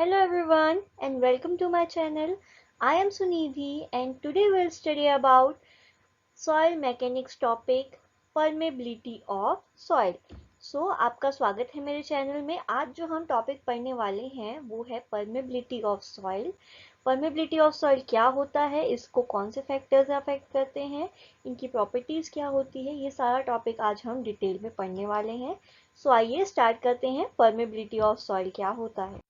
Hello everyone and welcome to my channel. I am Sunidhi and today we'll study about soil mechanics topic permeability of soil. आपका स्वागत है मेरे channel में। आज जो हम टॉपिक पढ़ने वाले हैं वो है permeability of soil. Permeability of soil क्या होता है, इसको कौन से फैक्टर्स अफेक्ट करते हैं, इनकी प्रॉपर्टीज क्या होती है, ये सारा टॉपिक आज हम डिटेल में पढ़ने वाले हैं। आइए स्टार्ट करते हैं। permeability of soil क्या होता है।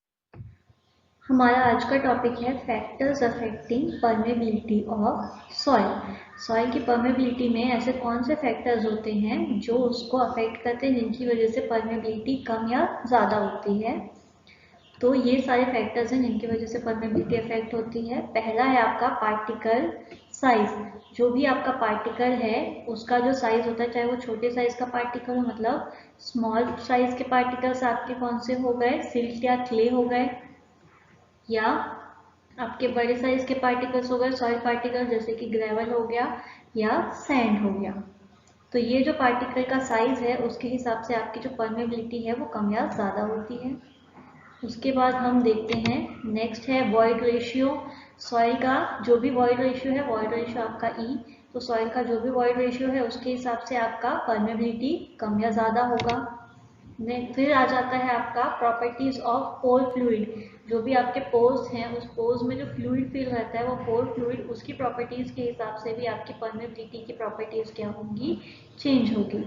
हमारा आज का टॉपिक है factors affecting permeability of soil. Soil की परमेबिलिटी में ऐसे कौन से फैक्टर्स होते हैं जो उसको अफेक्ट करते हैं, जिनकी वजह से परमेबिलिटी कम या ज़्यादा होती है। तो ये सारे फैक्टर्स हैं जिनकी वजह से परमेबिलिटी अफेक्ट होती है। पहला है आपका पार्टिकल साइज। जो भी आपका पार्टिकल है उसका जो साइज होता है, चाहे वो छोटे साइज का पार्टिकल हो, मतलब स्मॉल साइज के पार्टिकल्स आपके कौन से हो गए, सिल्ट या क्ले हो गए, या आपके बड़े साइज के पार्टिकल्स हो गए सॉइल पार्टिकल, जैसे कि ग्रेवल हो गया या सैंड हो गया। तो ये जो पार्टिकल का साइज है उसके हिसाब से आपकी जो परमेबिलिटी है वो कम या ज़्यादा होती है। उसके बाद हम देखते हैं, नेक्स्ट है वॉइड रेशियो। सॉइल का जो भी वॉइड रेशियो है, वॉइड रेशियो आपका ई, तो सॉइल का जो भी वॉइड रेशियो है उसके हिसाब से आपका परमेबिलिटी कम या ज़्यादा होगा। फिर आ जाता है आपका प्रॉपर्टीज ऑफ पोर फ्लूइड। जो भी आपके पोर्स हैं उस पोर्स में जो फ्लूइड फिल रहता है वो पोर फ्लूइड, उसकी प्रॉपर्टीज के हिसाब से भी आपकी परमेबिलिटी की प्रॉपर्टीज क्या होंगी, चेंज होगी।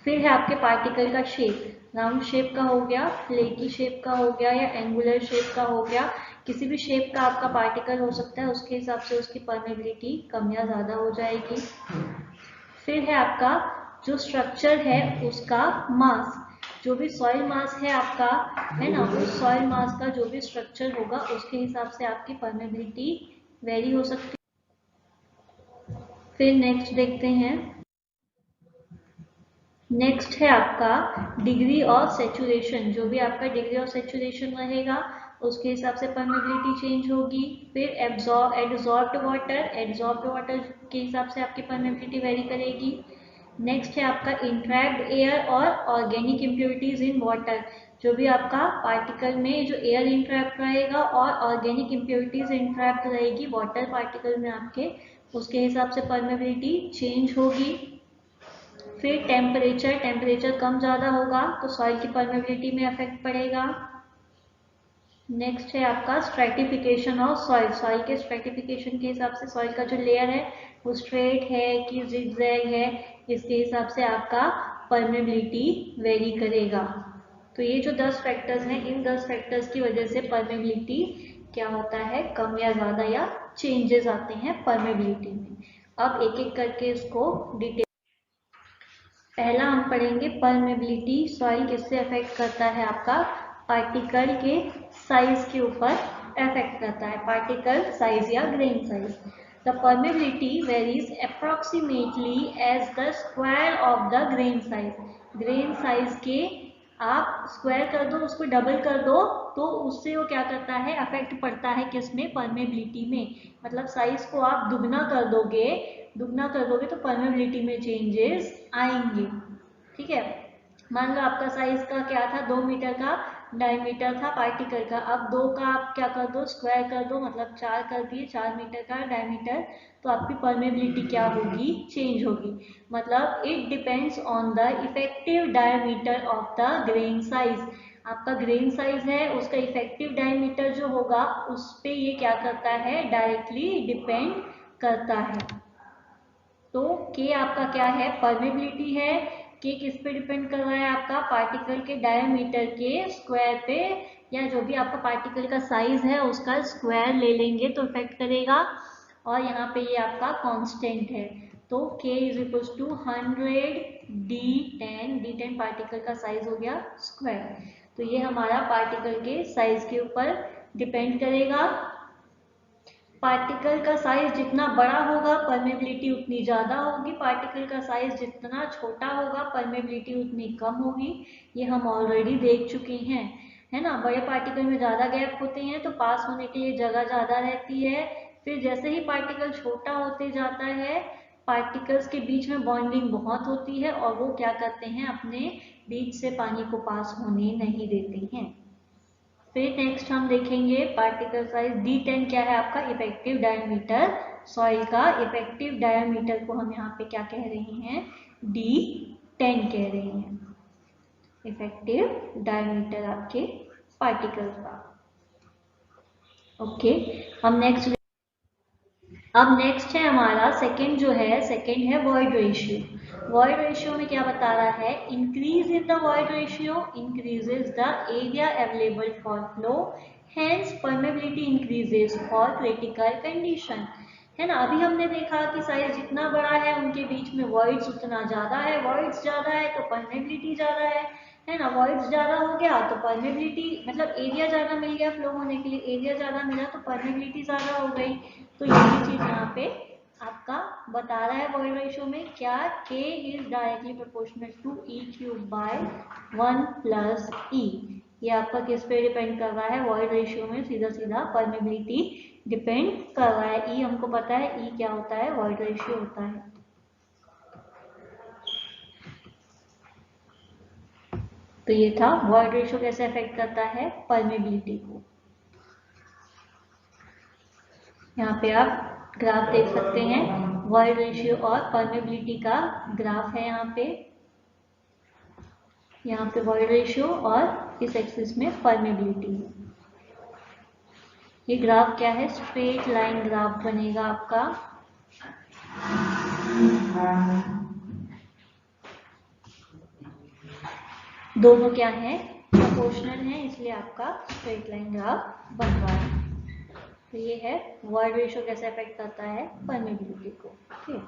फिर है आपके पार्टिकल का शेप। राउंड शेप का हो गया, फ्लेकी शेप का हो गया या एंगुलर शेप का हो गया, किसी भी शेप का आपका पार्टिकल हो सकता है, उसके हिसाब से उसकी परमेबिलिटी कम या ज़्यादा हो जाएगी। फिर है आपका जो स्ट्रक्चर है उसका मास। जो भी सॉइल मास है आपका, है ना, उस सॉइल मास का जो भी स्ट्रक्चर होगा उसके हिसाब से आपकी परमेबिलिटी वेरी हो सकती है। फिर नेक्स्ट देखते हैं, नेक्स्ट है आपका डिग्री ऑफ सेचुरेशन। जो भी आपका डिग्री ऑफ सेचुरेशन रहेगा उसके हिसाब से परमेबिलिटी चेंज होगी। फिर एब्जॉर्ब्ड वाटर, एब्जॉर्ब्ड वाटर के हिसाब से आपकी परमेबिलिटी वेरी करेगी। नेक्स्ट है आपका इंट्रैप्ड एयर और ऑर्गेनिक इम्प्योरिटीज इन वाटर। जो भी आपका पार्टिकल में जो एयर इंट्रैप्ट रहेगा और ऑर्गेनिक इम्प्योरिटीज इंट्रैप्ट रहेगी वाटर पार्टिकल में आपके, उसके हिसाब से परमेबिलिटी चेंज होगी। फिर टेम्परेचर, टेम्परेचर कम ज़्यादा होगा तो सॉइल की परमेबिलिटी में इफेक्ट पड़ेगा। नेक्स्ट है आपका स्ट्रेटिफिकेशन ऑफ सॉइल। सॉइल के स्ट्रेटिफिकेशन के हिसाब से सॉइल का जो लेयर है वो स्ट्रेट है कि जिगजैग है, इसके हिसाब से आपका परमेबिलिटी वेरी करेगा। तो ये जो 10 फैक्टर्स हैं, इन 10 फैक्टर्स की वजह से परमेबिलिटी क्या होता है, कम या ज़्यादा या चेंजेस आते हैं परमेबिलिटी में। अब एक एक करके इसको डिटेल, पहला हम पढ़ेंगे परमेबिलिटी सॉइल किससे अफेक्ट करता है, आपका पार्टिकल के साइज के ऊपर अफेक्ट करता है, पार्टिकल साइज या grain size. The permeability varies approximately as the square of the grain size. Grain size के आप स्क्वायर कर दो, उसको डबल कर दो, तो उससे वो क्या करता है, अफेक्ट पड़ता है किसमें, परमेबिलिटी में। मतलब साइज को आप दुगना कर दोगे तो परमेबिलिटी में चेंजेस आएंगे। ठीक है, मान लो आपका साइज का क्या था, 2 मीटर का डायमीटर था पार्टिकल का, अब 2 का आप क्या कर दो, स्क्वायर कर दो, मतलब 4 कर दिए, 4 मीटर का डायमीटर, तो आपकी परमेबिलिटी क्या होगी, चेंज होगी। मतलब it depends on the effective diameter of the grain size. आपका ग्रेन साइज है, उसका इफेक्टिव डायमीटर जो होगा उस पे ये क्या करता है, डायरेक्टली डिपेंड करता है। तो के आपका क्या है, परमेबिलिटी है। के किस पे डिपेंड कर रहा है, आपका पार्टिकल के डायमीटर के स्क्वायर पे, या जो भी आपका पार्टिकल का साइज है उसका स्क्वायर ले लेंगे तो इफेक्ट करेगा। और यहाँ पे ये आपका कांस्टेंट है, तो k is equal to 100 d10 particle का साइज हो गया स्क्वायर। तो ये हमारा पार्टिकल के साइज के ऊपर डिपेंड करेगा। पार्टिकल का साइज जितना बड़ा होगा परमेबिलिटी उतनी ज़्यादा होगी, पार्टिकल का साइज जितना छोटा होगा परमेबिलिटी उतनी कम होगी। ये हम ऑलरेडी देख चुके हैं, है ना। बड़े पार्टिकल में ज़्यादा गैप होते हैं तो पास होने के लिए जगह ज़्यादा रहती है। फिर जैसे ही पार्टिकल छोटा होते जाता है, पार्टिकल्स के बीच में बॉन्डिंग बहुत होती है और वो क्या करते हैं, अपने बीच से पानी को पास होने नहीं देते हैं। फिर नेक्स्ट हम देखेंगे पार्टिकल साइज D10 क्या है आपका इफेक्टिव डायमीटर सॉइल का। इफेक्टिव डायमीटर को हम यहाँ पे क्या कह रहे हैं, D10 कह रहे हैं, इफेक्टिव डायमीटर आपके पार्टिकल का। ओके, अब नेक्स्ट है हमारा सेकंड जो है, सेकंड है वॉइड रेशियो। वॉइड रेशियो में क्या बता रहा है, increase in the void ratio increases the area available for flow, hence permeability increases for critical condition. है ना, अभी हमने देखा कि साइज जितना बड़ा है उनके बीच में वॉइड्स उतना ज्यादा है, वॉइड्स ज्यादा है तो परमेबिलिटी ज्यादा है ना। वॉइड्स ज्यादा हो गया तो परमेबिलिटी मतलब एरिया ज्यादा मिल गया फ्लो होने के लिए, एरिया ज्यादा मिला तो परमेबिलिटी ज्यादा हो गई। तो यही चीज यहाँ पे आपका बता रहा है वॉइड रेशियो में क्या, K is directly proportional to E cube by 1 plus E। ये आपका किस पे डिपेंड कर रहा है, वॉइड रेशियो में सीधा सीधा परमेबिलिटी डिपेंड कर रहा है। E हमको पता है, E क्या होता है, वॉइड रेशियो होता है। तो ये था वॉइड रेशियो कैसे अफेक्ट करता है परमेबिलिटी को। यहाँ पे आप ग्राफ देख सकते हैं, वॉइड रेशियो और परमेबिलिटी का ग्राफ है यहाँ पे वॉइड रेशियो और इस एक्सिस में परमेबिलिटी है। ये ग्राफ क्या है, स्ट्रेट लाइन ग्राफ बनेगा आपका। दोनों क्या है, प्रोपोर्शनल है, इसलिए आपका स्ट्रेट लाइन ग्राफ बन रहा है। तो ये है वॉइड रेशियो कैसे अफेक्ट करता है परमेबिलिटी को। ठीक,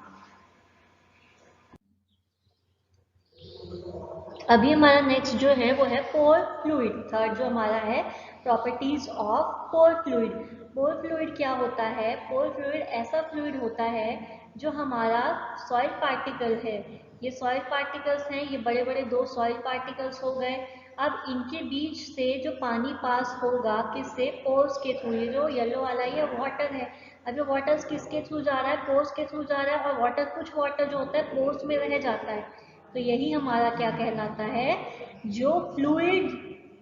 अभी हमारा नेक्स्ट जो है वो है पोर फ्लूइड। थर्ड जो हमारा है properties of pore fluid. Pore fluid क्या होता है, पोर फ्लूइड ऐसा फ्लूइड होता है जो हमारा सॉइल पार्टिकल है, ये सॉइल पार्टिकल्स हैं, ये बड़े बड़े दो सॉइल पार्टिकल्स हो गए। अब इनके बीच से जो पानी पास होगा किससे, पोर्स के थ्रू। ये जो येलो वाला ये वाटर है, अब ये वाटर किसके थ्रू जा रहा है, पोर्स के थ्रू जा रहा है। और वाटर, कुछ वाटर जो होता है पोर्स में रह जाता है, तो यही हमारा क्या कहलाता है, जो fluid,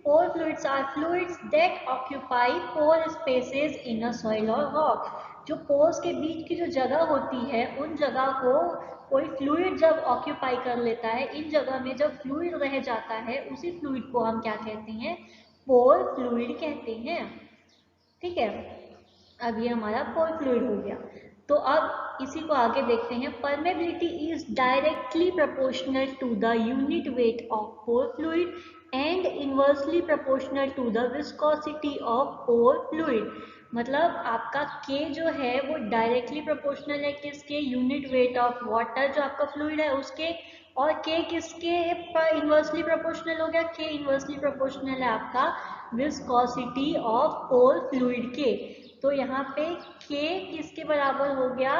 pore fluids are fluids that occupy pore spaces in a soil और रॉक। जो पोर्स के बीच की जो जगह होती है उन जगह को कोई फ्लूइड जब ऑक्यूपाई कर लेता है, इन जगह में जब फ्लूइड रह जाता है उसी फ्लूइड को हम क्या कहते हैं, पोर फ्लूइड कहते हैं। ठीक है, अब ये हमारा पोर फ्लूइड हो गया। तो अब इसी को आगे देखते हैं। Permeability is directly proportional to the unit weight of pore fluid and inversely proportional to the viscosity of pore fluid. मतलब आपका K जो है वो डायरेक्टली प्रोपोर्शनल है किसके, यूनिट वेट ऑफ वाटर जो आपका फ्लूइड है उसके। और K किसके इनवर्सली प्रोपोर्शनल हो गया, K इनवर्सली प्रोपोर्शनल है आपका विस्कोसिटी ऑफ पोर फ्लूइड के। तो यहाँ पे K किसके बराबर हो गया,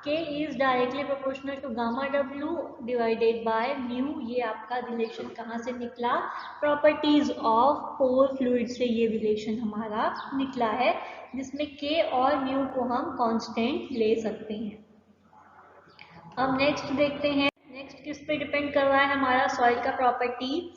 K is directly proportional to gamma W divided by mu. ये आपका रिलेशन कहाँ से निकला, प्रॉपर्टीज ऑफ पोर फ्लूइड से ये रिलेशन हमारा निकला है, जिसमें K और म्यू को हम कांस्टेंट ले सकते हैं। अब नेक्स्ट देखते हैं, नेक्स्ट किस पे डिपेंड कर रहा है हमारा सॉइल का प्रॉपर्टी,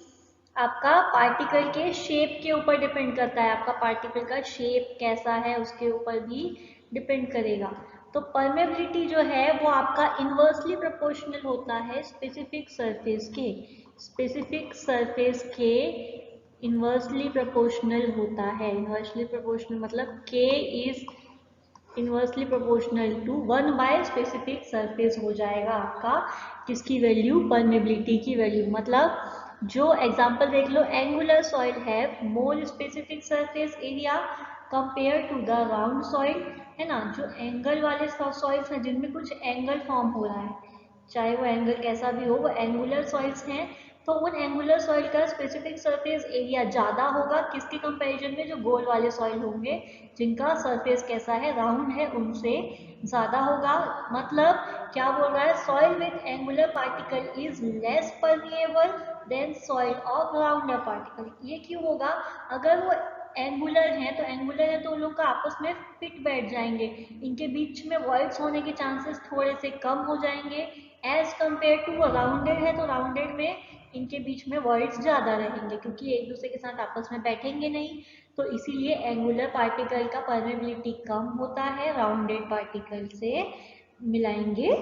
आपका पार्टिकल के शेप के ऊपर डिपेंड करता है। आपका पार्टिकल का शेप कैसा है उसके ऊपर भी डिपेंड करेगा। तो परमेबिलिटी जो है वो आपका इनवर्सली प्रोपोर्शनल होता है स्पेसिफिक सरफेस के, स्पेसिफिक सरफेस के इनवर्सली प्रोपोर्शनल होता है। इनवर्सली प्रोपोर्शनल मतलब K is inversely proportional to 1 by specific surface हो जाएगा आपका, किसकी वैल्यू, परमेबिलिटी की वैल्यू। मतलब जो एग्जांपल देख लो, एंगुलर सॉइल है more specific surface area compare to the round soil, है ना। जो एंगल वाले सॉइल्स हैं जिनमें कुछ एंगल फॉर्म हो रहा है, चाहे वो एंगल कैसा भी हो, वो एंगुलर सॉइल्स हैं। तो उन एंगुलर सॉइल का स्पेसिफिक सरफेस एरिया ज़्यादा होगा किसके कंपैरिजन में, जो गोल वाले सॉइल होंगे जिनका सरफेस कैसा है, राउंड है, उनसे ज़्यादा होगा। मतलब क्या बोल रहा है, soil with angular particle is less permeable than soil of rounder particle. ये क्यों होगा, अगर वो एंगुलर है तो एंगुलर है तो उन लोग का आपस में फिट बैठ जाएंगे, इनके बीच में वॉइड्स होने के चांसेस थोड़े से कम हो जाएंगे। एज कंपेयर टू राउंडेड है तो राउंडेड में इनके बीच में वॉइड्स ज़्यादा रहेंगे क्योंकि एक दूसरे के साथ आपस में बैठेंगे नहीं। तो इसीलिए एंगुलर पार्टिकल का परमेबिलिटी कम होता है राउंडेड पार्टिकल से मिलाएंगे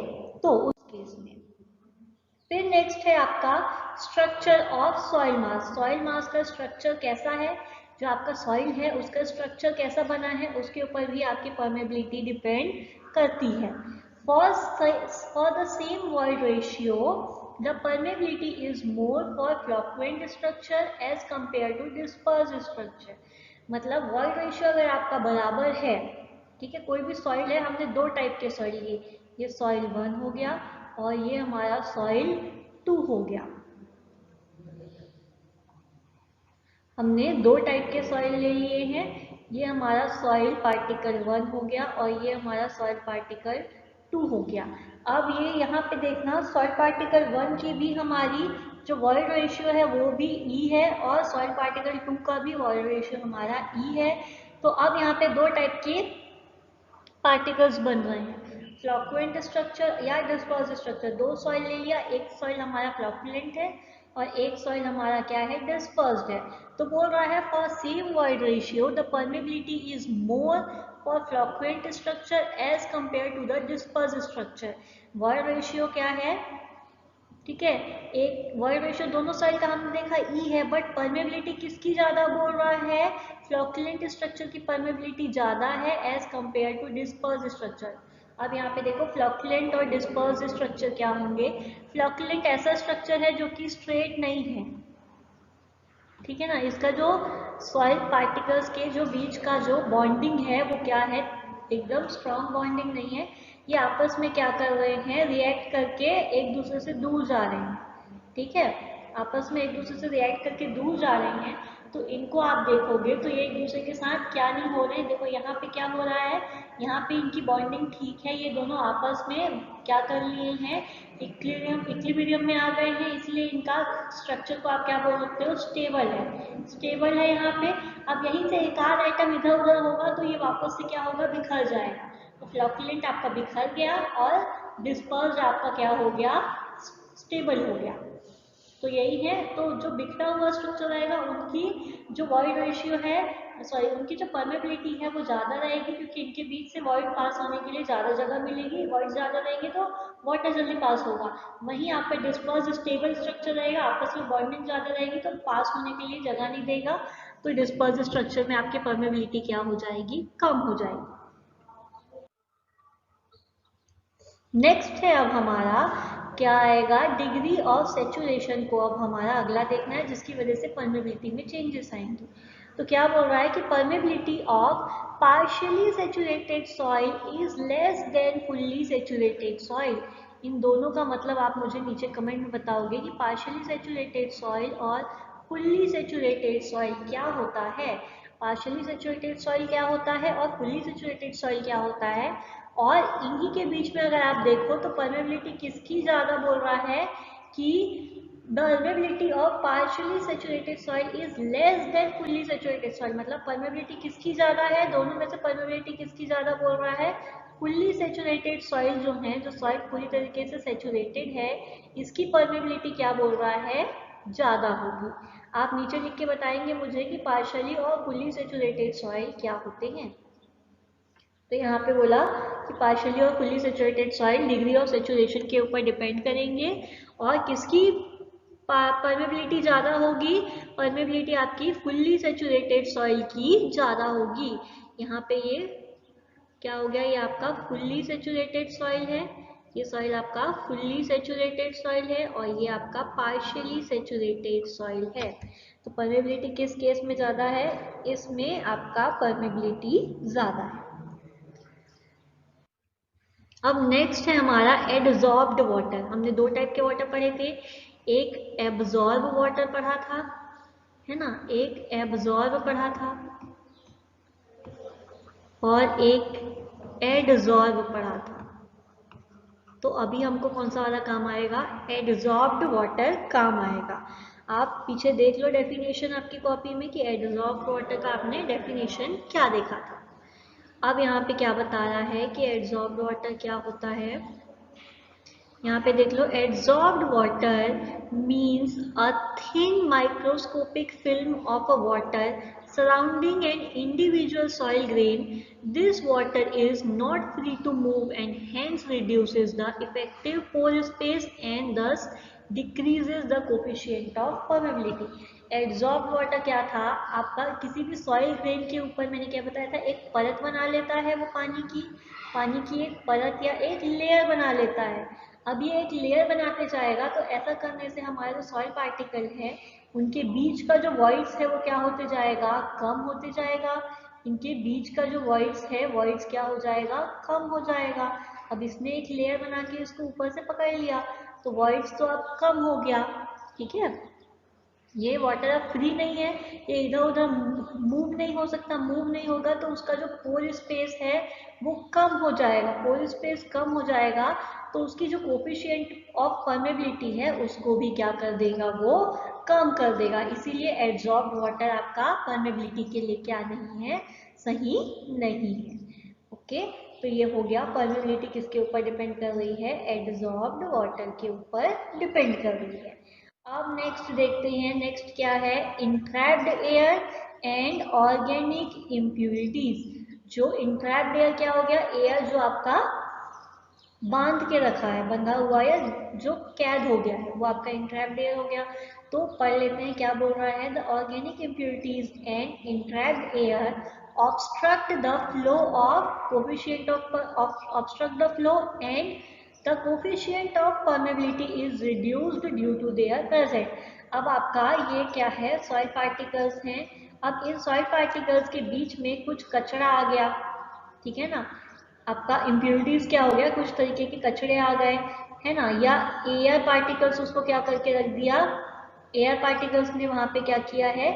तो उस केस में। फिर नेक्स्ट है आपका structure of soil mass. Soil मास का स्ट्रक्चर कैसा है, जो आपका सॉइल है उसका स्ट्रक्चर कैसा बना है उसके ऊपर भी आपकी परमेबिलिटी डिपेंड करती है। For the same void ratio the permeability is more for flocculent structure as compare to disperse structure. मतलब वॉइड रेशियो अगर आपका बराबर है, ठीक है, कोई भी सॉइल है, हमने दो टाइप के सॉइल लिए, ये सॉइल 1 हो गया और ये हमारा सॉइल 2 हो गया। हमने दो टाइप के सॉइल ले लिए हैं, ये हमारा सॉइल पार्टिकल 1 हो गया और ये हमारा सॉइल पार्टिकल 2 हो गया। अब ये यहाँ पे देखना, सॉइल पार्टिकल 1 की भी हमारी जो वॉइड रेशियो है वो भी ई है और सॉइल पार्टिकल 2 का भी वॉइड रेशियो हमारा ई है। तो अब यहाँ पे दो टाइप के पार्टिकल्स बन रहे हैं, फ्लोक्वेंट स्ट्रक्चर या डिस्पर्स स्ट्रक्चर। दो सॉइल ले लिया, एक सॉइल हमारा फ्लोक्वेंट है और एक सॉइल हमारा क्या है, डिस्पर्स्ड है। तो बोल रहा है for same void ratio the permeability is more for flocculent structure as compare to the disperse structure. Void ratio क्या है, ठीक है, एक वॉइड रेशियो दोनों साइड का हमने देखा ई है, बट परमेबिलिटी किसकी ज्यादा बोल रहा है, फ्लोक्युलेंट स्ट्रक्चर की परमेबिलिटी ज्यादा है as compare to disperse structure. अब यहाँ पे देखो फ्लोक्युलेंट और डिस्पर्स स्ट्रक्चर क्या होंगे। फ्लोक्युलेंट ऐसा स्ट्रक्चर है जो कि स्ट्रेट नहीं है, ठीक है ना, इसका जो सॉइल पार्टिकल्स के जो बीच का जो बॉन्डिंग है वो क्या है, एकदम स्ट्रॉन्ग बॉन्डिंग नहीं है। ये आपस में क्या कर रहे हैं, रिएक्ट करके एक दूसरे से दूर जा रहे हैं, ठीक है, आपस में एक दूसरे से रिएक्ट करके दूर जा रहे हैं। तो इनको आप देखोगे तो ये एक दूसरे के साथ क्या नहीं हो रहे हैं, देखो यहाँ पे क्या हो रहा है, यहाँ पे इनकी बॉन्डिंग ठीक है, ये दोनों आपस में क्या कर लिए हैं, इक्विलिब्रियम में आ गए हैं, इसलिए इनका स्ट्रक्चर को आप क्या बोल सकते हो, स्टेबल है, स्टेबल है यहाँ पे। अब यहीं से एक आध आइटम इधर उधर होगा तो ये वापस से क्या होगा, बिखर जाएगा। तो फ्लोक्युलेंट आपका बिखर गया और डिस्पर्स आपका क्या हो गया, स्टेबल हो गया। तो यही है, तो जो बिखरा हुआ स्ट्रक्चर रहेगा उनकी जो वॉइड रेशियो है, सॉरी उनकी जो परमेबिलिटी है वो ज़्यादा रहेगी, क्योंकि इनके बीच से वॉइड पास होने के लिए ज़्यादा जगह मिलेगी, वॉइड ज़्यादा रहेंगे तो वाटर जल्दी पास होगा। वहीं आप पे डिस्पर्स स्टेबल स्ट्रक्चर रहेगा, आपस में बॉन्डिंग ज़्यादा रहेगी तो पास होने के लिए जगह नहीं देगा, तो डिस्पर्स स्ट्रक्चर में आपकी परमेबिलिटी क्या हो जाएगी, कम हो जाएगी। नेक्स्ट है अब हमारा क्या आएगा, डिग्री ऑफ सेचुरेशन को अब हमारा अगला देखना है, जिसकी वजह से परमेबिलिटी में चेंजेस आएंगे। तो क्या बोल रहा है कि permeability of partially saturated soil is less than fully saturated soil. इन दोनों का मतलब आप मुझे नीचे कमेंट में बताओगे कि पार्शियली सेचुरेटेड सॉइल और फुल्ली सेचुरेटेड सॉइल क्या होता है। पार्शियली सेचुरेटेड सॉइल क्या होता है और फुल्ली सेचुरेटेड सॉइल क्या होता है, और इन्हीं के बीच में अगर आप देखो तो परमेबिलिटी किसकी ज्यादा बोल रहा है कि the permeability of partially saturated soil is less than fully saturated soil. मतलब परमेबिलिटी किसकी ज्यादा है, दोनों में से परमेबिलिटी किसकी ज्यादा बोल रहा है, फुल्ली सेचुरेटेड सॉइल जो है, जो सॉइल पूरी तरीके से सेचुरेटेड है, इसकी परमेबिलिटी क्या बोल रहा है, ज्यादा होगी। आप नीचे लिख के बताएंगे मुझे कि पार्शियली और फुल्ली सेचुरेटेड सॉइल क्या होते हैं। तो यहाँ पे बोला कि पार्शियली और fully saturated soil degree of saturation के ऊपर डिपेंड करेंगे, और किसकी परमेबिलिटी ज़्यादा होगी, परमेबिलिटी आपकी फुल्ली सेचुरेटेड सॉइल की ज़्यादा होगी। यहाँ पे ये क्या हो गया, ये आपका फुल्ली सेचुरेटेड सॉइल है, ये सॉइल आपका फुल्ली सेचुरेटेड सॉइल है और ये आपका पार्शियली सेचुरेटेड सॉइल है। तो परमेबिलिटी किस केस में ज़्यादा है, इसमें आपका परमेबिलिटी ज़्यादा है। अब नेक्स्ट है हमारा एडजॉर्ब्ड वाटर। हमने दो टाइप के वाटर पढ़े थे, एक एब्जॉर्ब वाटर पढ़ा था, है ना, एक एब्जॉर्ब पढ़ा था और एक एडजॉर्ब पढ़ा था। तो अभी हमको कौन सा वाला काम आएगा, एडजॉर्ब्ड वाटर काम आएगा। आप पीछे देख लो डेफिनेशन आपकी कॉपी में कि एडजॉर्ब्ड वाटर का आपने डेफिनेशन क्या देखा था। अब यहाँ पे क्या बता रहा है कि एडजॉर्ब्ड वाटर क्या होता है, यहाँ पे देख लो, adsorbed water means a thin microscopic film of a water surrounding an individual soil grain. This water is not free to move and hence reduces the effective pore space and thus decreases the coefficient of permeability. Adsorb water क्या था आपका, किसी भी soil grain के ऊपर मैंने क्या बताया था, एक परत बना लेता है वो पानी की एक परत या एक लेयर बना लेता है। अब ये एक लेयर बनाते जाएगा तो ऐसा करने से हमारे जो सॉइल पार्टिकल है उनके बीच का जो वॉइड्स है वो क्या होते जाएगा, कम होते जाएगा। इनके बीच का जो वॉइड्स है, वॉइड्स क्या हो जाएगा, कम हो जाएगा। अब इसने एक लेयर बना के इसको ऊपर से पकड़ लिया तो वॉइड्स तो अब कम हो गया, ठीक है। ये वाटर अब फ्री नहीं है, ये इधर उधर मूव नहीं हो सकता, मूव नहीं होगा तो उसका जो पोर स्पेस है वो कम हो जाएगा। पोर स्पेस कम हो जाएगा तो उसकी जो कोफिशिएंट ऑफ परमेबिलिटी है उसको भी क्या कर देगा, वो कम कर देगा। इसीलिए एड्सॉर्ब्ड वाटर आपका परमेबिलिटी के लिए क्या नहीं है, सही नहीं है। ओके, तो ये हो गया परमेबिलिटी किसके ऊपर डिपेंड कर रही है, एड्सॉर्ब्ड वाटर के ऊपर डिपेंड कर रही है। अब नेक्स्ट देखते हैं, नेक्स्ट क्या है, इंट्रैप्ड एयर एंड ऑर्गेनिक इम्प्यूरिटीज। जो इंट्रैप्ड एयर क्या हो गया, एयर जो आपका बांध के रखा है, बंधा हुआ या जो कैद हो गया है वो आपका इंट्रैप्ड एयर हो गया। तो पढ़ लेते हैं क्या बोल रहा है, the organic impurities and entrapped air obstruct the flow of coefficient of obstruct the flow and the coefficient of permeability is reduced due to their presence। अब आपका ये क्या है, सॉइल पार्टिकल्स हैं। अब इन सॉइल पार्टिकल्स के बीच में कुछ कचरा आ गया, ठीक है ना, आपका इम्प्योरिटीज क्या हो गया, कुछ तरीके के कचरे आ गए, है ना, या एयर पार्टिकल्स उसको क्या करके रख दिया, एयर पार्टिकल्स ने वहां पे क्या किया है,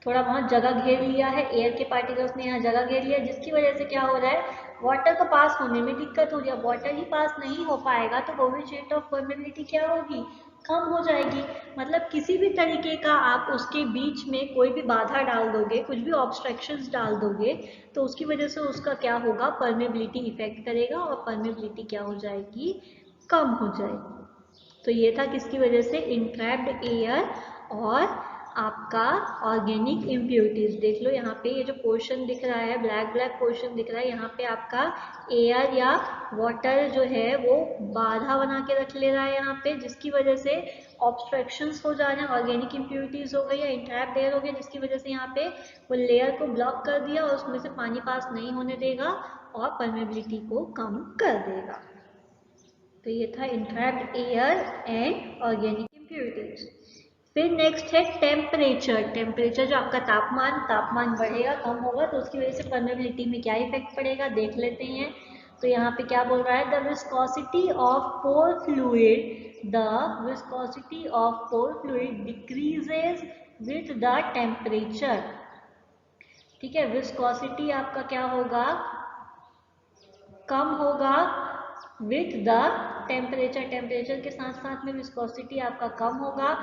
थोड़ा वहां जगह घेर लिया है, एयर के पार्टिकल्स ने यहाँ जगह घेर लिया, जिसकी वजह से क्या हो रहा है, वाटर को पास होने में दिक्कत हो रही है। वाटर ही पास नहीं हो पाएगा तो कोएफिशिएंट ऑफ परमेबिलिटी क्या होगी, कम हो जाएगी। मतलब किसी भी तरीके का आप उसके बीच में कोई भी बाधा डाल दोगे, कुछ भी ऑब्स्ट्रक्शंस डाल दोगे तो उसकी वजह से उसका क्या होगा, परमेबिलिटी इफेक्ट करेगा और परमेबिलिटी क्या हो जाएगी, कम हो जाएगी। तो ये था किसकी वजह से, इंट्रैप्ड एयर और आपका ऑर्गेनिक इम्प्योरिटीज। देख लो यहाँ पे ये जो पोर्शन दिख रहा है, ब्लैक ब्लैक पोर्शन दिख रहा है, यहाँ पे आपका एयर या वाटर जो है वो बाधा बना के रख ले रहा है यहाँ पे, जिसकी वजह से ऑब्स्ट्रक्शंस हो जा रहे हैं, ऑर्गेनिक इम्प्योरिटीज हो गई या इंट्रैप्ड एयर हो गया, जिसकी वजह से यहाँ पे वो लेयर को ब्लॉक कर दिया और उसमें से पानी पास नहीं होने देगा और परमेबिलिटी को कम कर देगा। तो ये था इंट्रैप्ड एयर एंड ऑर्गेनिक इम्प्योरिटीज। फिर नेक्स्ट है टेम्परेचर। टेम्परेचर जो आपका तापमान बढ़ेगा कम होगा तो उसकी वजह से परमेबिलिटी में क्या इफेक्ट पड़ेगा, देख लेते हैं। तो यहाँ पे क्या बोल रहा है, the viscosity of pore fluid, the viscosity of pore fluid decreases with the temperature. ठीक है, विस्कोसिटी आपका क्या होगा, कम होगा विथ द टेम्परेचर, टेम्परेचर के साथ साथ में विस्कोसिटी आपका कम होगा।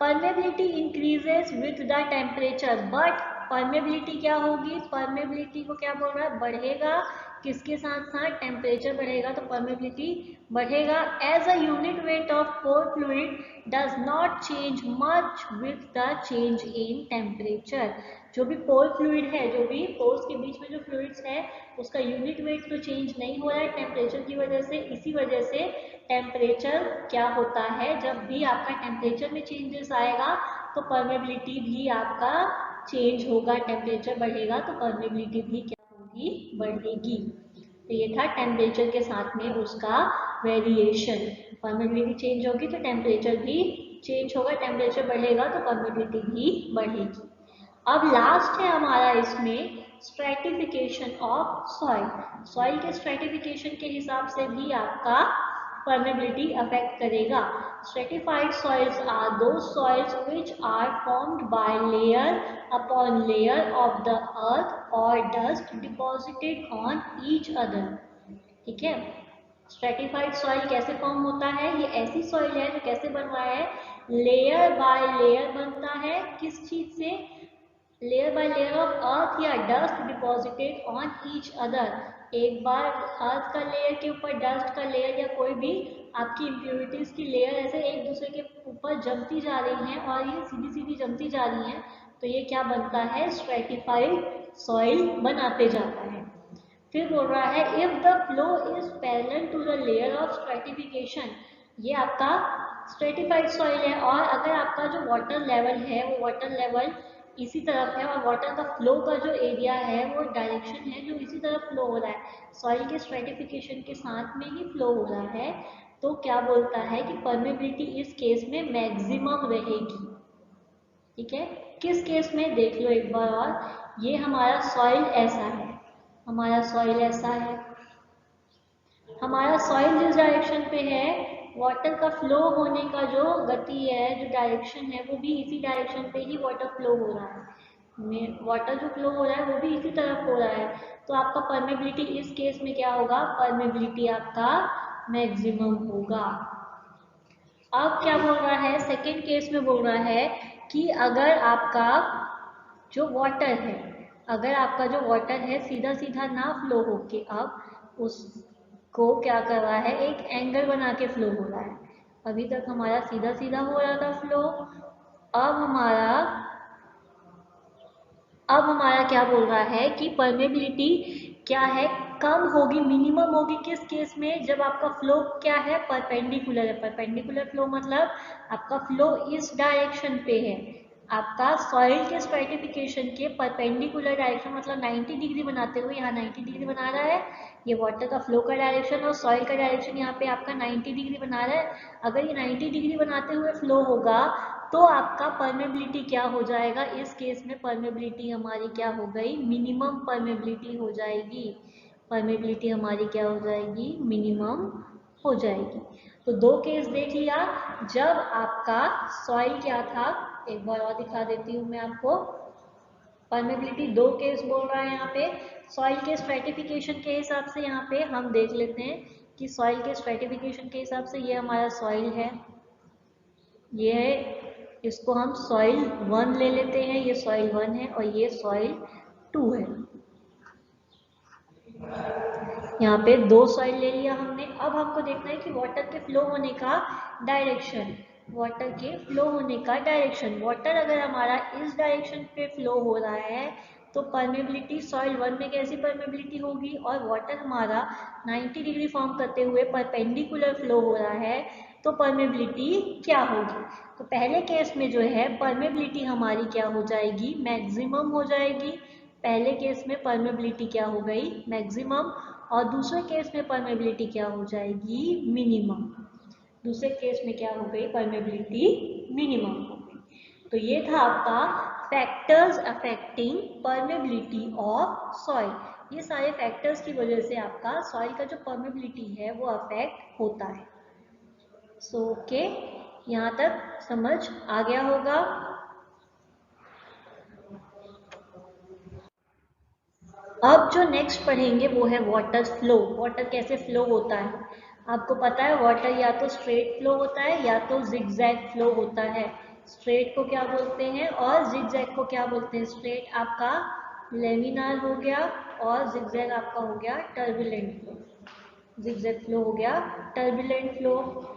Permeability increases with the temperature, but permeability क्या होगी, परमेबिलिटी को क्या बोल रहा है, बढ़ेगा, किसके साथ साथ, टेम्परेचर बढ़ेगा तो परमेबिलिटी बढ़ेगा। As a unit weight of pore fluid does not change much with the change in temperature. जो भी पोर फ्लूइड है, जो भी पोर्स के बीच में जो फ्लूइड्स है उसका यूनिट वेट तो चेंज नहीं हो रहा है टेम्परेचर की वजह से। इसी वजह से टेम्परेचर क्या होता है, जब भी आपका टेम्परेचर में चेंजेस आएगा तो परमेबिलिटी भी आपका चेंज होगा, टेम्परेचर बढ़ेगा तो परमेबिलिटी भी क्या होगी, बढ़ेगी। तो ये था टेम्परेचर के साथ में उसका वेरिएशन, परमेबिलिटी चेंज होगी तो टेम्परेचर भी चेंज होगा, टेम्परेचर बढ़ेगा तो परमेबिलिटी भी बढ़ेगी। अब लास्ट है हमारा इसमें स्ट्रैटिफिकेशन ऑफ सॉइल। सॉइल के स्ट्रैटिफिकेशन के हिसाब से भी आपका परमेबिलिटी अफेक्ट करेगा। Stratified soils are those soils which are formed by layer upon layer of the earth और dust deposited on each other. ठीक है, स्ट्रेटिफाइड सॉइल कैसे फॉर्म होता है, ये ऐसी सॉइल है जो कैसे बन रहा है, लेयर बाय लेयर बनता है, किस चीज से, layer by layer of earth या dust deposited on each other. एक बार अर्थ का लेयर के ऊपर डस्ट का लेयर या कोई भी आपकी इम्प्योरिटीज की लेयर ऐसे एक दूसरे के ऊपर जमती जा रही हैं और ये सीधी सीधी जमती जा रही हैं, तो ये क्या बनता है, स्ट्रेटिफाइड सॉइल बनाते जाता है। फिर बोल रहा है if the flow is parallel to the layer of stratification, ये आपका स्ट्रेटिफाइड सॉइल है, और अगर आपका जो वाटर लेवल है वो वाटर लेवल इसी तरफ है और वाटर का फ्लो का जो एरिया है वो डायरेक्शन है जो इसी तरफ फ्लो हो रहा है, सॉइल के स्ट्रेटिफिकेशन के साथ में ही फ्लो हो रहा है, तो क्या बोलता है कि परमेबिलिटी इस केस में मैक्सिमम रहेगी। ठीक है, किस केस में देख लो एक बार और, ये हमारा सॉइल ऐसा है, हमारा सॉइल ऐसा है, हमारा सॉइल जिस डायरेक्शन पे है वाटर का फ्लो होने का जो गति है, जो डायरेक्शन है, वो भी इसी डायरेक्शन पे ही वाटर फ्लो हो रहा है, वाटर जो फ्लो हो रहा है वो भी इसी तरफ हो रहा है, तो आपका परमेबिलिटी इस केस में क्या होगा, परमेबिलिटी आपका मैक्सिमम होगा। अब क्या बोल रहा है, सेकेंड केस में बोल रहा है कि अगर आपका जो वाटर है, अगर आपका जो वाटर है सीधा सीधा ना फ्लो होके अब उसको क्या कर रहा है, एक एंगल बना के फ्लो हो रहा है, अभी तक हमारा सीधा सीधा हो रहा था फ्लो, अब हमारा अब हमारा क्या बोल रहा है कि परमेबिलिटी क्या है, कम होगी, मिनिमम होगी, किस केस में, जब आपका फ्लो क्या है, परपेंडिकुलर है, परपेंडिकुलर फ्लो मतलब आपका फ्लो इस डायरेक्शन पे है, आपका सॉइल के स्ट्रेटिफिकेशन के परपेंडिकुलर डायरेक्शन मतलब 90 डिग्री बनाते हुए, यहाँ 90 डिग्री बना रहा है, ये वाटर का फ्लो का डायरेक्शन और सॉइल का डायरेक्शन यहाँ पे आपका 90 डिग्री बना रहा है, अगर ये 90 डिग्री बनाते हुए फ्लो होगा तो आपका परमेबिलिटी क्या हो जाएगा, इस केस में परमेबिलिटी हमारी क्या हो गई, मिनिमम परमेबिलिटी हो जाएगी, परमेबिलिटी हमारी क्या हो जाएगी, मिनिमम हो जाएगी। तो दो केस देख लिया, जब आपका सॉइल क्या था, एक बार और दिखा देती हूँ मैं आपको, परमेबिलिटी दो केस बोल रहा है यहाँ पे, सॉइल के स्ट्रेटिफिकेशन के हिसाब से यहाँ पे हम देख लेते हैं कि सॉइल के स्ट्रेटिफिकेशन के हिसाब से ये हमारा सॉइल है, ये है, इसको हम सॉइल 1 ले लेते हैं, ये सॉइल 1 है और ये सॉइल 2 है, यहाँ पे दो सॉइल ले लिया हमने। अब हमको देखना है कि वाटर के फ्लो होने का डायरेक्शन, वाटर के फ्लो होने का डायरेक्शन, वाटर अगर हमारा इस डायरेक्शन पे फ्लो हो रहा है तो परमेबिलिटी सॉइल 1 में कैसी परमेबिलिटी होगी, और वाटर हमारा 90 डिग्री फॉर्म करते हुए परपेंडिकुलर फ्लो हो रहा है तो परमेबिलिटी क्या होगी, तो पहले केस में जो है परमेबिलिटी हमारी क्या हो जाएगी, मैक्सिमम हो जाएगी, पहले केस में परमेबिलिटी क्या हो गई, मैक्सिमम, और दूसरे केस में परमेबिलिटी क्या हो जाएगी, मिनिमम, दूसरे केस में क्या हो गई, परमेबिलिटी मिनिमम हो गई। तो ये था आपका factors affecting permeability of soil, ये सारे फैक्टर्स की वजह से आपका सॉइल का जो परमेबिलिटी है वो अफेक्ट होता है। सो ओके, यहाँ तक समझ आ गया होगा। अब जो नेक्स्ट पढ़ेंगे वो है वाटर फ्लो, वाटर कैसे फ्लो होता है, आपको पता है वाटर या तो स्ट्रेट फ्लो होता है या तो जिगजैग फ्लो होता है, स्ट्रेट को क्या बोलते हैं और जिगजैग को क्या बोलते हैं, स्ट्रेट आपका लेमिनार हो गया और जिगजैग आपका हो गया टर्बुलेंट फ्लो, जिगजैग फ्लो हो गया टर्बुलेंट फ्लो।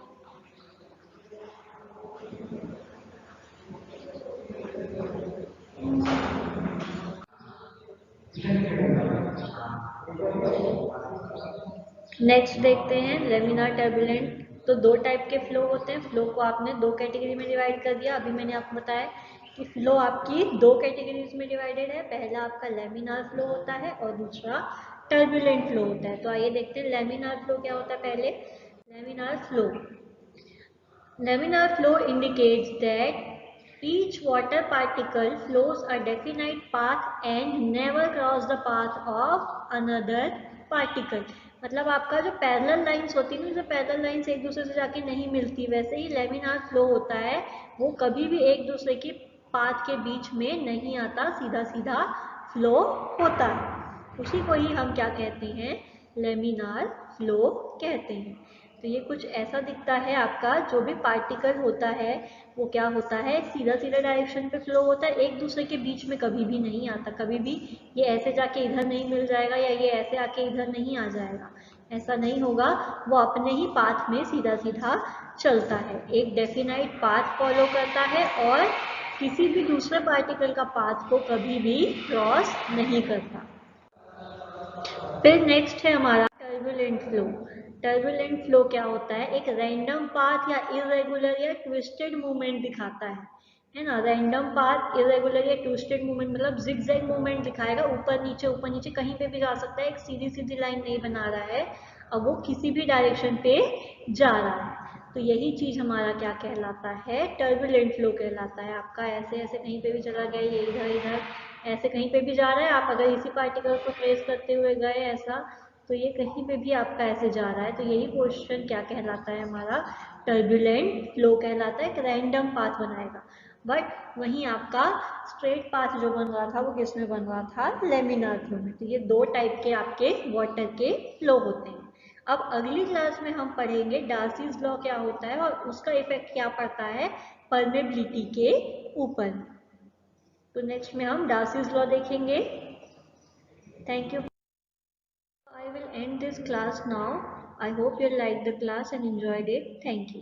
नेक्स्ट देखते हैं लेमिनार टर्बुलेंट, तो दो टाइप के फ्लो होते हैं, फ्लो को आपने दो कैटेगरी में डिवाइड कर दिया, अभी मैंने आपको बताया कि फ्लो आपकी दो कैटेगरीज में डिवाइडेड है, पहला आपका लेमिनार फ्लो होता है और दूसरा टर्बुलेंट फ्लो होता है। तो आइए देखते हैं लेमिनार फ्लो क्या होता है। पहले laminar flow, laminar flow indicates that each water particle flows a definite path and never cross the path of another particle। मतलब आपका जो पैरेलल लाइंस होती है ना, जो पैरेलल लाइंस एक दूसरे से जाके नहीं मिलती, वैसे ही लेमिनार फ्लो होता है, वो कभी भी एक दूसरे की पाथ के बीच में नहीं आता, सीधा सीधा फ्लो होता है, उसी को ही हम क्या कहते हैं, लेमिनार फ्लो कहते हैं। तो ये कुछ ऐसा दिखता है आपका जो भी पार्टिकल होता है वो क्या होता है, सीधा सीधा डायरेक्शन पे फ्लो होता है, एक दूसरे के बीच में कभी भी नहीं आता, कभी भी ये ऐसे जाके इधर नहीं मिल जाएगा या ये ऐसे आके इधर नहीं आ जाएगा, ऐसा नहीं होगा। वो अपने ही पाथ में सीधा सीधा चलता है, एक डेफिनाइट पाथ फॉलो करता है और किसी भी दूसरे पार्टिकल का पाथ को कभी भी क्रॉस नहीं करता। फिर नेक्स्ट है हमारा टर्बुलेंट फ्लो। टर्बुलेंट फ्लो क्या होता है, एक रैंडम पाथ या इरेगुलर या ट्विस्टेड मूवमेंट दिखाता है ना। रैंडम पाथ, इरेगुलर या ट्विस्टेड मूवमेंट मतलब जिगजैग मूवमेंट दिखाएगा, ऊपर नीचे कहीं पे भी जा सकता है, एक सीधी सीधी लाइन नहीं बना रहा है, अब वो किसी भी डायरेक्शन पे जा रहा है। तो यही चीज हमारा क्या कहलाता है, टर्बुलेंट फ्लो कहलाता है। आपका ऐसे ऐसे कहीं पे भी चला गया, ये इधर इधर ऐसे कहीं पे भी जा रहा है, आप अगर इसी पार्टिकल को ट्रेस करते हुए गए ऐसा, तो ये कहीं पे भी आपका ऐसे जा रहा है। तो यही पोर्शन क्या कहलाता है, हमारा टर्बुलेंट फ्लो कहलाता है, एक रैंडम पाथ बनाएगा। बट वहीं आपका स्ट्रेट पाथ जो बन रहा था वो किस में बन रहा था, लेमिनार फ्लो में। तो ये दो टाइप के आपके वाटर के फ्लो होते हैं। अब अगली क्लास में हम पढ़ेंगे डार्सीज लॉ क्या होता है और उसका इफेक्ट क्या पड़ता है परमेबिलिटी के ऊपर। तो नेक्स्ट में हम डार्सीज लॉ देखेंगे। Thank you. I will end this class now. I hope you liked the class and enjoyed it. Thank you.